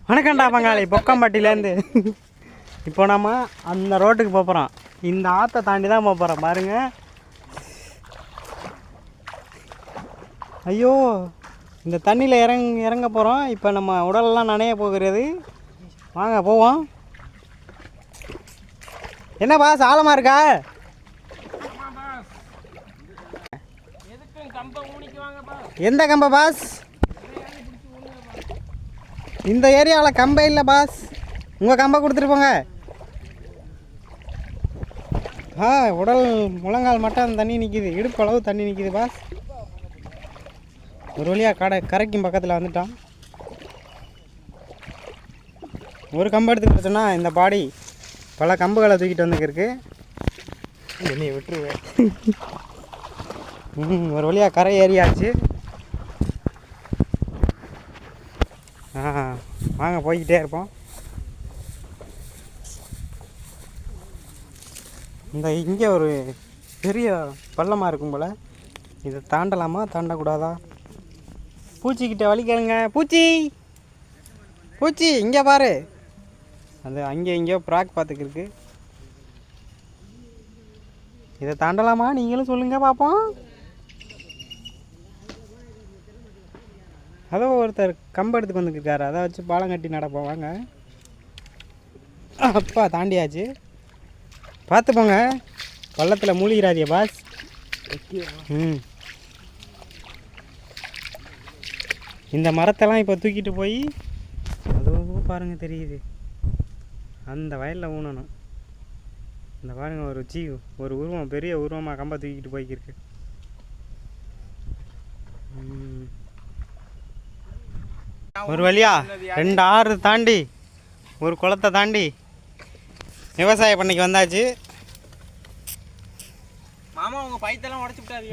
வணக்கம்டா பங்காளி பொக்கம்பட்டிலேருந்து. இப்போ நம்ம அந்த ரோட்டுக்கு போகிறோம். இந்த ஆற்றை தாண்டி தான் போகிறோம் பாருங்க. ஐயோ, இந்த தண்ணியில் இறங்க போகிறோம். இப்போ நம்ம உடலெல்லாம் நனைய போகிறது. வாங்க போவோம். என்ன பாஸ் ஆழமாக இருக்கா? எந்த கம்பை பாஸ்? இந்த ஏரியாவில் கம்பை இல்லை பாஸ். உங்கள் கம்பை கொடுத்துட்டு போங்க. உடல் முழங்கால் மட்டும் தண்ணி நிற்கிது, இடுப்பு அளவு தண்ணி நிற்கிது பாஸ். ஒரு வழியாக கரைக்கும் பக்கத்தில் வந்துட்டான். ஒரு கம்பு எடுத்துக்கிட்டோன்னா இந்த பாடி பல கம்புகளை தூக்கிட்டு வந்துருக்கு. என்னையை விட்டுருவேன். ஒரு வழியாக கரை ஏறியாச்சு. வாங்க போய்கிட்டே இருப்போம். இங்கே ஒரு பெரிய பள்ளமாக இருக்கும் போல். இதை தாண்டலாமா தாண்டக்கூடாதா? பூச்சிக்கிட்ட வழி கேளுங்க. பூச்சி பூச்சி இங்கே பாரு. அது அங்கே இங்கேயோ ப்ராக் பார்த்துக்கிருக்கு. இதை தாண்டலாமா நீங்களும் சொல்லுங்கள் பார்ப்போம். அதோ ஒருத்தர் கம்பு எடுத்துக்கு வந்துருக்காரு. அதை வச்சு பாலம் கட்டி நடப்போம் வாங்க. அப்பா தாண்டியாச்சு. பார்த்து போங்க, பள்ளத்தில் மூழ்கிறாதிய பாஸ். இந்த மரத்தெல்லாம் இப்போ தூக்கிட்டு போய் அதுவும் பாருங்கள் தெரியுது, அந்த வயலில் ஊனணும். இந்த பாருங்கள் ஒரு உருவம், பெரிய உருவமாக கம்பை தூக்கிட்டு போய்க்கிருக்கு. ஒரு வழியா 2 ஆறு தாண்டி ஒரு குளத்தை தாண்டி விவசாய பண்ணைக்கு வந்தாச்சு. மாமா உங்க பைத்தெல்லாம் உடைச்சு விட்டாரு.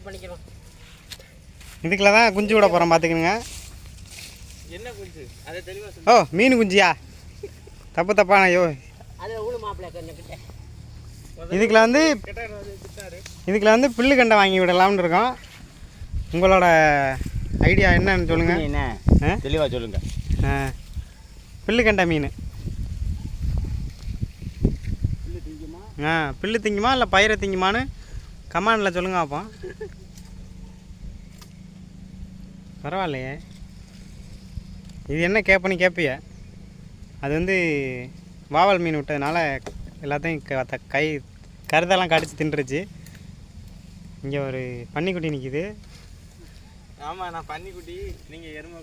பண்ணிக்கிறோம். இதுக்குள்ள தான் குஞ்சு விட போகிறோம் பார்த்துக்கணுங்க. என்ன குஞ்சு? அதை தெளிவா சொல்லு. ஓ, மீன் குஞ்சியா? தப்பான ஐயோ. இதுக்குள்ள வந்து புல்லு கண்டை வாங்கி விடலாம்னு இருக்கோம். உங்களோட ஐடியா என்னன்னு சொல்லுங்கள். என்ன தெளிவாக சொல்லுங்கள். புல்லு கண்டை மீன் புல்லு திங்குமா இல்லை பயிரை திங்குமான்னு கமாண்டில் சொல்லுங்க பார்ப்போம். பரவாயில்லையே, இது என்ன கேட்பனு கேட்பிய. அது வந்து வாவல் மீன் விட்டதுனால எல்லாத்தையும் கருதெல்லாம் கடிச்சு தின்றுச்சு. இங்கே ஒரு பன்னிக்குட்டி நிற்கிது. ஆமாம், நான் பன்னிக்குட்டி, நீங்கள் எருமை.